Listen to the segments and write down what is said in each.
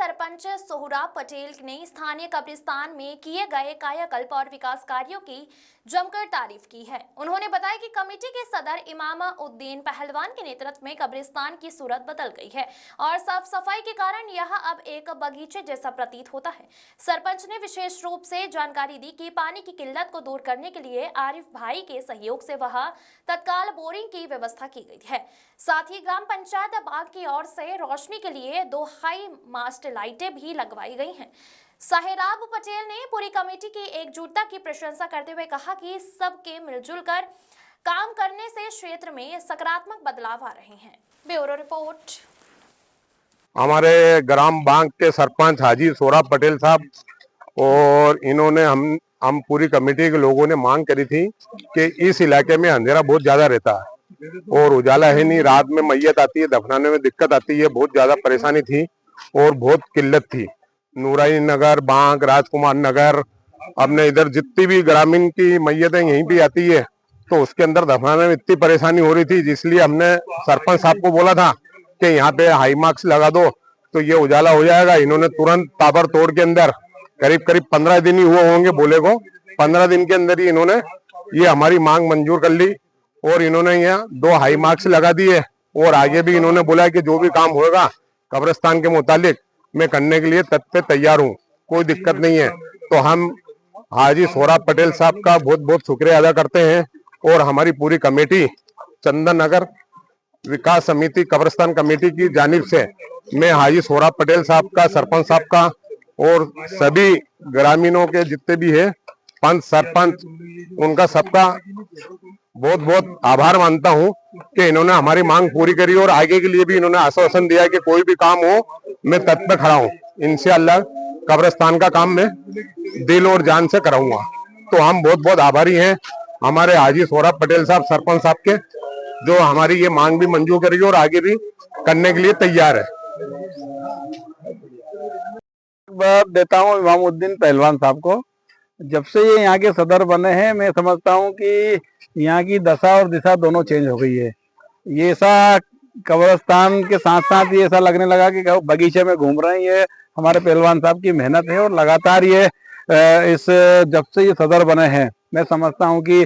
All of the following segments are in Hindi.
सरपंच सोहराब पटेल ने स्थानीय कब्रिस्तान में किए गए कायाकल्प और विकास कार्यों की जमकर तारीफ की है। उन्होंने बताया कि कमेटी के सदर इमाम उद्दीन पहलवान के नेतृत्व में कब्रिस्तान की सूरत बदल गई है और साफ सफाई के कारण यह अब एक बगीचे जैसा प्रतीत होता है। सरपंच ने विशेष रूप से जानकारी दी कि पानी की किल्लत को दूर करने के लिए आरिफ भाई के सहयोग से वहां तत्काल बोरिंग की व्यवस्था की गई है। साथ ही ग्राम पंचायत बाग की ओर से रोशनी के लिए 2 हाई मास्ट लाइटें भी लगवाई गई हैं। सोहराब पटेल ने पूरी कमेटी की एकजुटता की प्रशंसा करते हुए कहा कि सबके मिलजुल कर काम करने से क्षेत्र में सकारात्मक बदलाव आ रहे हैं। Bureau report. हमारे ग्राम बांग के सरपंच हाजी सोहराब पटेल साहब और इन्होंने हम पूरी कमेटी के लोगों ने मांग करी थी कि इस इलाके में अंधेरा बहुत ज्यादा रहता है और उजाला है नहीं, रात में मैयत आती है, दफनाने में दिक्कत आती है, बहुत ज्यादा परेशानी थी और बहुत किल्लत थी। नूराई नगर, बांग, राजकुमार नगर, अपने इधर जितनी भी ग्रामीण की मैयतें यहीं भी आती है तो उसके अंदर दफनाने में इतनी परेशानी हो रही थी, जिसलिए हमने सरपंच साहब को बोला था कि यहाँ पे हाई मार्क्स लगा दो तो ये उजाला हो जाएगा। इन्होंने तुरंत ताबड़तोड़ के अंदर करीब 15 दिन ही हुए होंगे बोले को, 15 दिन के अंदर ही इन्होंने ये हमारी मांग मंजूर कर ली और इन्होंने यहाँ 2 हाई मार्क्स लगा दिए और आगे भी इन्होंने बोला कि जो भी काम होगा कब्रिस्तान के मुतालिक मैं करने के लिए तत्पर तैयार हूँ, कोई दिक्कत नहीं है। तो हम हाजी सोहराब पटेल साहब का बहुत बहुत शुक्रिया अदा करते हैं और हमारी पूरी कमेटी चंदन नगर विकास समिति कब्रिस्तान कमेटी की जानिब से मैं हाजी सोहराब पटेल साहब का, सरपंच साहब का और सभी ग्रामीणों के जितने भी है पंच सरपंच, उनका सबका बहुत बहुत आभार मानता हूं कि इन्होंने हमारी मांग पूरी करी और आगे के लिए भी इन्होंने आश्वासन दिया कि कोई भी काम हो मैं तत्पर खड़ा हूं। इंशाअल्लाह कब्रिस्तान का काम मैं दिल और जान से कराऊंगा। तो हम बहुत बहुत आभारी हैं हमारे हाजी सोहराब पटेल साहब सरपंच साहब के, जो हमारी ये मांग भी मंजूर करेगी और आगे भी करने के लिए तैयार है। देता हूँ इमाम उद्दीन पहलवान साहब को। जब से ये यहाँ के सदर बने हैं मैं समझता हूँ कि यहाँ की दशा और दिशा दोनों चेंज हो गई है। ये ऐसा कब्रिस्तान के साथ साथ ये ऐसा लगने लगा कि बगीचे में घूम रहे हैं। ये हमारे पहलवान साहब की मेहनत है और लगातार ये इस जब से ये सदर बने हैं मैं समझता हूँ कि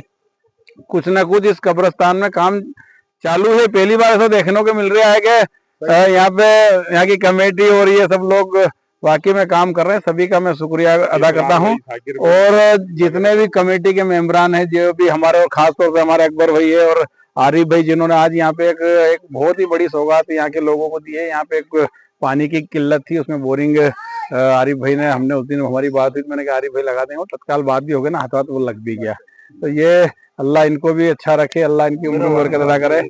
कुछ न कुछ इस कब्रिस्तान में काम चालू है। पहली बार ऐसा देखने को मिल रहा है कि यहाँ की कमेटी और ये सब लोग वाकई में काम कर रहे हैं। सभी का मैं शुक्रिया अदा करता हूँ और जितने भी कमेटी के मेंबरान हैं, जो भी हमारे और खास तौर से हमारे अकबर भाई है और आरिफ भाई, जिन्होंने आज यहाँ पे एक बहुत ही बड़ी सौगात यहाँ के लोगों को दी है। यहाँ पे एक पानी की किल्लत थी, उसमें बोरिंग आरिफ भाई ने, हमने उस दिन हमारी बात हुई, मैंने कहा आरिफ भाई लगा देंगे, तत्काल बात भी हो गई ना, हाथ वो लग भी गया। तो ये अल्लाह इनको भी अच्छा रखे, अल्लाह इनकी उम्र में बरकत अदा करे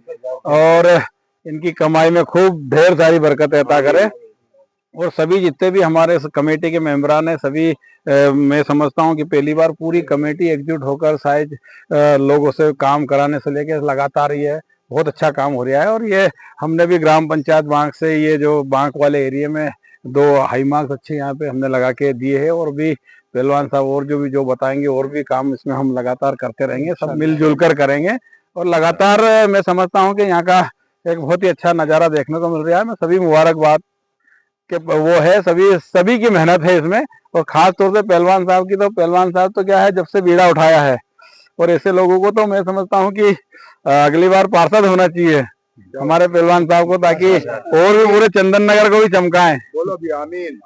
और इनकी कमाई में खूब ढेर सारी बरकत अदा करे। और सभी जितने भी हमारे कमेटी के मेंबरान हैं सभी मैं समझता हूं कि पहली बार पूरी कमेटी एकजुट होकर शायद लोगों से काम कराने से लेकर लगातार ये बहुत अच्छा काम हो रहा है। और ये हमने भी ग्राम पंचायत बांक से ये जो बांक वाले एरिया में 2 हाई मार्क्स अच्छे यहाँ पे हमने लगा के दिए हैं और भी पहलवान साहब और जो बताएंगे और भी काम इसमें हम लगातार करते रहेंगे, सब मिलजुल कर करेंगे और लगातार मैं समझता हूँ कि यहाँ का एक बहुत ही अच्छा नज़ारा देखने को मिल रहा है। मैं सभी मुबारकबाद कि वो है, सभी की मेहनत है इसमें और खास तौर से पहलवान साहब की। तो पहलवान साहब तो क्या है, जब से बीड़ा उठाया है और ऐसे लोगों को तो मैं समझता हूँ कि अगली बार पार्षद होना चाहिए हमारे पहलवान साहब को, ताकि और भी पूरे चंदन नगर को भी चमकाएं। बोलो भी आमीन।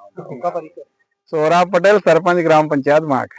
सोहराब पटेल, सरपंच ग्राम पंचायत बांक।